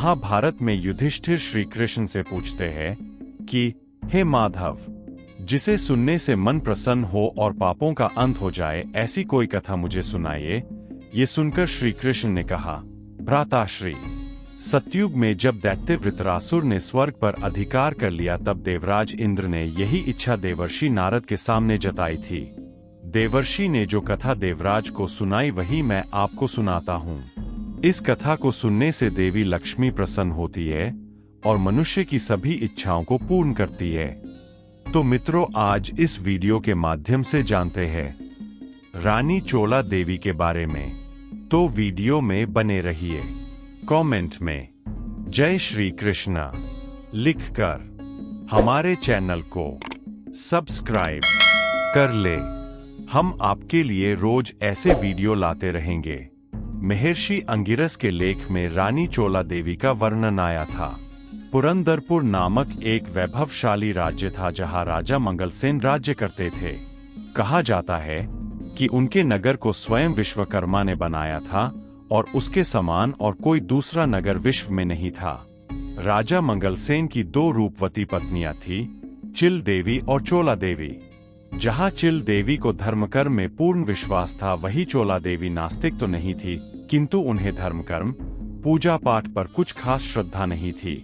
महाभारत में युधिष्ठिर श्री कृष्ण से पूछते हैं कि हे माधव, जिसे सुनने से मन प्रसन्न हो और पापों का अंत हो जाए, ऐसी कोई कथा मुझे सुनाइए। ये सुनकर श्री कृष्ण ने कहा, भ्राताश्री, सतयुग में जब दैत्य वृत्रासुर ने स्वर्ग पर अधिकार कर लिया, तब देवराज इंद्र ने यही इच्छा देवर्षि नारद के सामने जताई थी। देवर्षि ने जो कथा देवराज को सुनाई वही मैं आपको सुनाता हूँ। इस कथा को सुनने से देवी लक्ष्मी प्रसन्न होती है और मनुष्य की सभी इच्छाओं को पूर्ण करती है। तो मित्रों, आज इस वीडियो के माध्यम से जानते हैं रानी चोला देवी के बारे में। तो वीडियो में बने रहिए। कमेंट में जय श्री कृष्णा लिखकर हमारे चैनल को सब्सक्राइब कर ले। हम आपके लिए रोज ऐसे वीडियो लाते रहेंगे। महर्षि अंगिरस के लेख में रानी चोला देवी का वर्णन आया था। पुरंदरपुर नामक एक वैभवशाली राज्य था जहां राजा मंगलसेन राज्य करते थे। कहा जाता है कि उनके नगर को स्वयं विश्वकर्मा ने बनाया था और उसके समान और कोई दूसरा नगर विश्व में नहीं था। राजा मंगलसेन की दो रूपवती पत्नियां थी, चिल देवी और चोला देवी। जहां चिल देवी को धर्मकर्म में पूर्ण विश्वास था, वही चोला देवी नास्तिक तो नहीं थी, किंतु उन्हें धर्मकर्म पूजा पाठ पर कुछ खास श्रद्धा नहीं थी।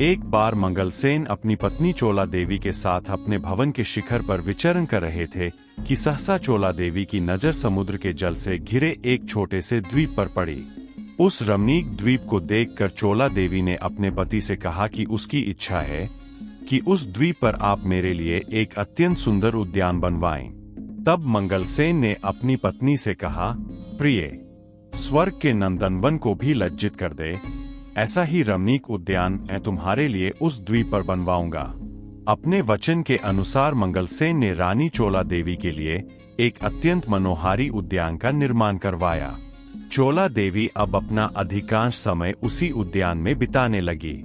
एक बार मंगलसेन अपनी पत्नी चोला देवी के साथ अपने भवन के शिखर पर विचरण कर रहे थे कि सहसा चोला देवी की नजर समुद्र के जल से घिरे एक छोटे से द्वीप पर पड़ी। उस रमणीक द्वीप को देखकर चोला देवी ने अपने पति से कहा कि उसकी इच्छा है कि उस द्वीप पर आप मेरे लिए एक अत्यंत सुंदर उद्यान बनवाएं। तब मंगलसेन ने अपनी पत्नी से कहा, प्रिय, स्वर्ग के नंदनवन को भी लज्जित कर दे, ऐसा ही रमणीक उद्यान मैं तुम्हारे लिए उस द्वीप पर बनवाऊंगा। अपने वचन के अनुसार मंगलसेन ने रानी चोला देवी के लिए एक अत्यंत मनोहारी उद्यान का निर्माण करवाया। चोला देवी अब अपना अधिकांश समय उसी उद्यान में बिताने लगी।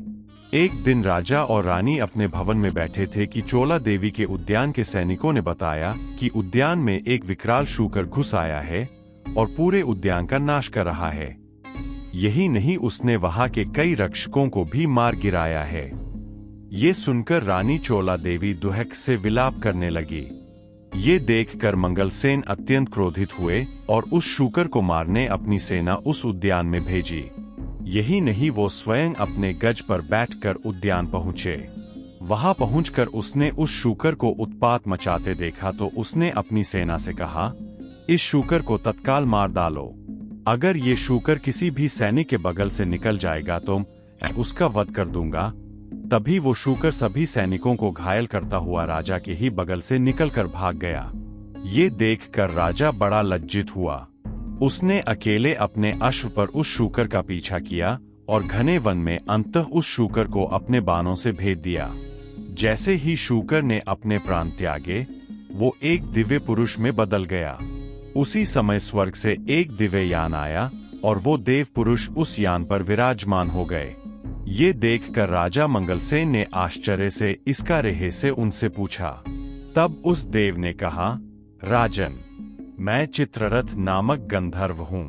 एक दिन राजा और रानी अपने भवन में बैठे थे कि चोला देवी के उद्यान के सैनिकों ने बताया कि उद्यान में एक विकराल शूकर घुस आया है और पूरे उद्यान का नाश कर रहा है। यही नहीं, उसने वहां के कई रक्षकों को भी मार गिराया है। ये सुनकर रानी चोला देवी दुहक से विलाप करने लगी। ये देखकर मंगलसेन अत्यंत क्रोधित हुए और उस शूकर को मारने अपनी सेना उस उद्यान में भेजी। यही नहीं, वो स्वयं अपने गज पर बैठकर उद्यान पहुंचे। वहां पहुंचकर उसने उस शूकर को उत्पात मचाते देखा तो उसने अपनी सेना से कहा, इस शूकर को तत्काल मार डालो। अगर ये शूकर किसी भी सैनिक के बगल से निकल जाएगा तो मैं उसका वध कर दूंगा। तभी वो शूकर सभी सैनिकों को घायल करता हुआ राजा के ही बगल से निकलकर भाग गया। ये देखकर राजा बड़ा लज्जित हुआ। उसने अकेले अपने अश्व पर उस शूकर का पीछा किया और घने वन में अंततः उस शूकर को अपने बाणों से भेद दिया। जैसे ही शूकर ने अपने प्राण त्यागे, वो एक दिव्य पुरुष में बदल गया। उसी समय स्वर्ग से एक दिव्य यान आया और वो देव पुरुष उस यान पर विराजमान हो गए। ये देखकर राजा मंगलसेन ने आश्चर्य से इसका रहस्य उनसे पूछा। तब उस देव ने कहा, राजन, मैं चित्ररथ नामक गंधर्व हूँ।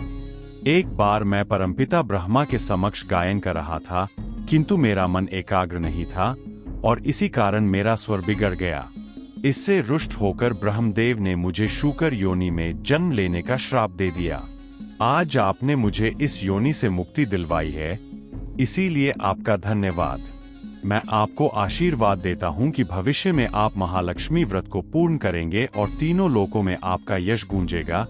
एक बार मैं परमपिता ब्रह्मा के समक्ष गायन कर रहा था, किंतु मेरा मन एकाग्र नहीं था और इसी कारण मेरा स्वर बिगड़ गया। इससे रुष्ट होकर ब्रह्मदेव ने मुझे शूकर योनि में जन्म लेने का श्राप दे दिया। आज आपने मुझे इस योनि से मुक्ति दिलवाई है, इसीलिए आपका धन्यवाद। मैं आपको आशीर्वाद देता हूं कि भविष्य में आप महालक्ष्मी व्रत को पूर्ण करेंगे और तीनों लोकों में आपका यश गूंजेगा।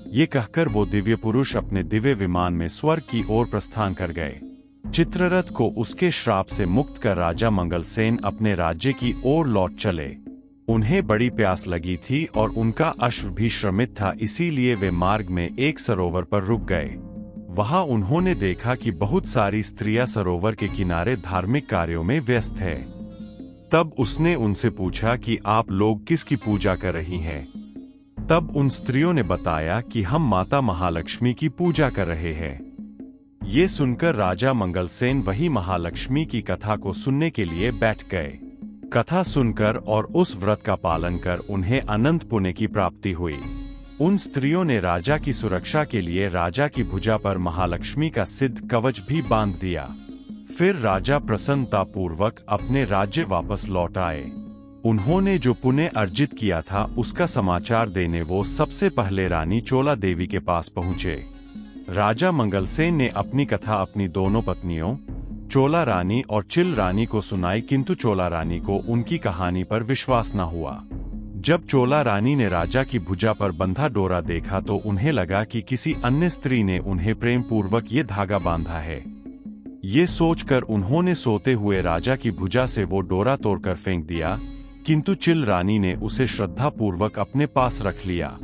ये कहकर वो दिव्य पुरुष अपने दिव्य विमान में स्वर्ग की ओर प्रस्थान कर गए। चित्ररथ को उसके श्राप से मुक्त कर राजा मंगलसेन अपने राज्य की ओर लौट चले। उन्हें बड़ी प्यास लगी थी और उनका अश्व भी श्रमित था, इसीलिए वे मार्ग में एक सरोवर पर रुक गए। वहां उन्होंने देखा कि बहुत सारी स्त्रियां सरोवर के किनारे धार्मिक कार्यों में व्यस्त है। तब उसने उनसे पूछा कि आप लोग किसकी पूजा कर रही हैं? तब उन स्त्रियों ने बताया कि हम माता महालक्ष्मी की पूजा कर रहे हैं। ये सुनकर राजा मंगलसेन वही महालक्ष्मी की कथा को सुनने के लिए बैठ गए। कथा सुनकर और उस व्रत का पालन कर उन्हें अनंत पुण्य की प्राप्ति हुई। उन स्त्रियों ने राजा की सुरक्षा के लिए राजा की भुजा पर महालक्ष्मी का सिद्ध कवच भी बांध दिया। फिर राजा प्रसन्नतापूर्वक अपने राज्य वापस लौट आए। उन्होंने जो पुण्य अर्जित किया था उसका समाचार देने वो सबसे पहले रानी चोला देवी के पास पहुंचे। राजा मंगलसेन ने अपनी कथा अपनी दोनों पत्नियों चोला रानी और चिल रानी को सुनाई, किंतु चोला रानी को उनकी कहानी पर विश्वास न हुआ। जब चोला रानी ने राजा की भुजा पर बंधा डोरा देखा तो उन्हें लगा कि किसी अन्य स्त्री ने उन्हें प्रेम पूर्वक ये धागा बांधा है। ये सोचकर उन्होंने सोते हुए राजा की भुजा से वो डोरा तोड़कर फेंक दिया, किंतु चिल रानी ने उसे श्रद्धापूर्वक अपने पास रख लिया।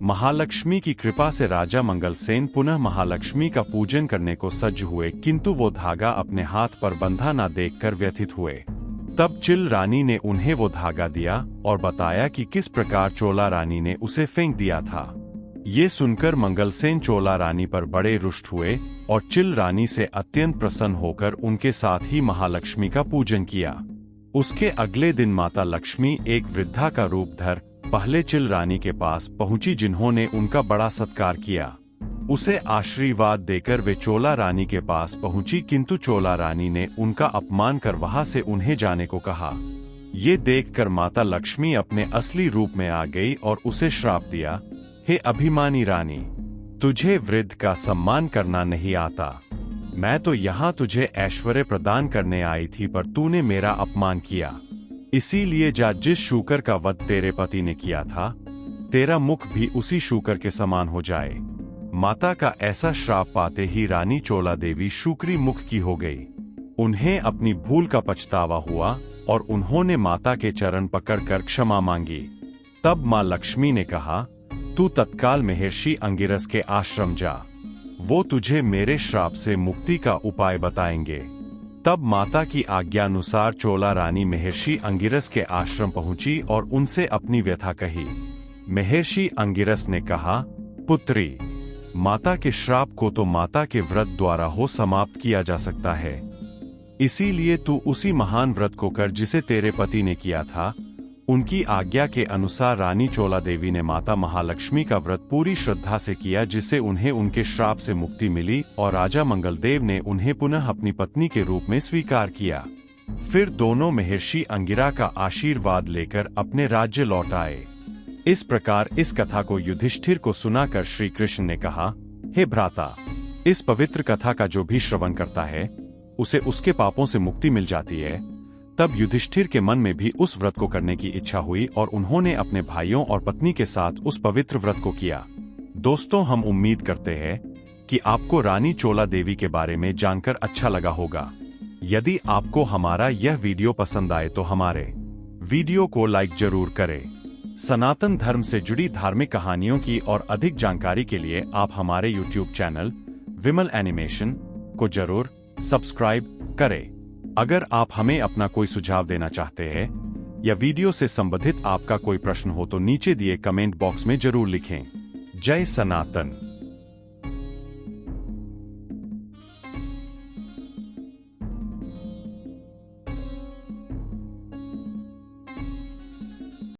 महालक्ष्मी की कृपा से राजा मंगलसेन पुनः महालक्ष्मी का पूजन करने को सज्ज हुए, किंतु वो धागा अपने हाथ पर बंधा न देखकर व्यथित हुए। तब चिल रानी ने उन्हें वो धागा दिया और बताया कि किस प्रकार चोला रानी ने उसे फेंक दिया था। ये सुनकर मंगलसेन चोला रानी पर बड़े रुष्ट हुए और चिल रानी से अत्यंत प्रसन्न होकर उनके साथ ही महालक्ष्मी का पूजन किया। उसके अगले दिन माता लक्ष्मी एक वृद्धा का रूप धर पहले चिल रानी के पास पहुंची, जिन्होंने उनका बड़ा सत्कार किया। उसे आशीर्वाद देकर वे चोला रानी के पास पहुंची, किंतु चोला रानी ने उनका अपमान कर वहां से उन्हें जाने को कहा। ये देखकर माता लक्ष्मी अपने असली रूप में आ गई और उसे श्राप दिया, हे अभिमानी रानी, तुझे वृद्ध का सम्मान करना नहीं आता। मैं तो यहाँ तुझे ऐश्वर्य प्रदान करने आई थी, पर तूने मेरा अपमान किया। इसीलिए जा, जिस शूकर का वध तेरे पति ने किया था, तेरा मुख भी उसी शूकर के समान हो जाए। माता का ऐसा श्राप पाते ही रानी चोला देवी शूकरी मुख की हो गई। उन्हें अपनी भूल का पछतावा हुआ और उन्होंने माता के चरण पकड़कर क्षमा मांगी। तब मां लक्ष्मी ने कहा, तू तत्काल महर्षि अंगिरस के आश्रम जा, वो तुझे मेरे श्राप से मुक्ति का उपाय बताएंगे। तब माता की आज्ञानुसार चोला रानी महर्षि अंगिरस के आश्रम पहुंची और उनसे अपनी व्यथा कही। महर्षि अंगिरस ने कहा, पुत्री, माता के श्राप को तो माता के व्रत द्वारा हो समाप्त किया जा सकता है। इसीलिए तू उसी महान व्रत को कर जिसे तेरे पति ने किया था। उनकी आज्ञा के अनुसार रानी चोला देवी ने माता महालक्ष्मी का व्रत पूरी श्रद्धा से किया, जिससे उन्हें उनके श्राप से मुक्ति मिली और राजा मंगलदेव ने उन्हें पुनः अपनी पत्नी के रूप में स्वीकार किया। फिर दोनों महर्षि अंगिरा का आशीर्वाद लेकर अपने राज्य लौट आए। इस प्रकार इस कथा को युधिष्ठिर को सुनाकर श्री कृष्ण ने कहा, हे भ्राता, इस पवित्र कथा का जो भी श्रवण करता है उसे उसके पापों से मुक्ति मिल जाती है। तब युधिष्ठिर के मन में भी उस व्रत को करने की इच्छा हुई और उन्होंने अपने भाइयों और पत्नी के साथ उस पवित्र व्रत को किया। दोस्तों, हम उम्मीद करते हैं कि आपको रानी चोला देवी के बारे में जानकर अच्छा लगा होगा। यदि आपको हमारा यह वीडियो पसंद आए तो हमारे वीडियो को लाइक जरूर करें। सनातन धर्म से जुड़ी धार्मिक कहानियों की और अधिक जानकारी के लिए आप हमारे YouTube चैनल विमल एनिमेशन को जरूर सब्सक्राइब करें। अगर आप हमें अपना कोई सुझाव देना चाहते हैं या वीडियो से संबंधित आपका कोई प्रश्न हो तो नीचे दिए कमेंट बॉक्स में जरूर लिखें। जय सनातन।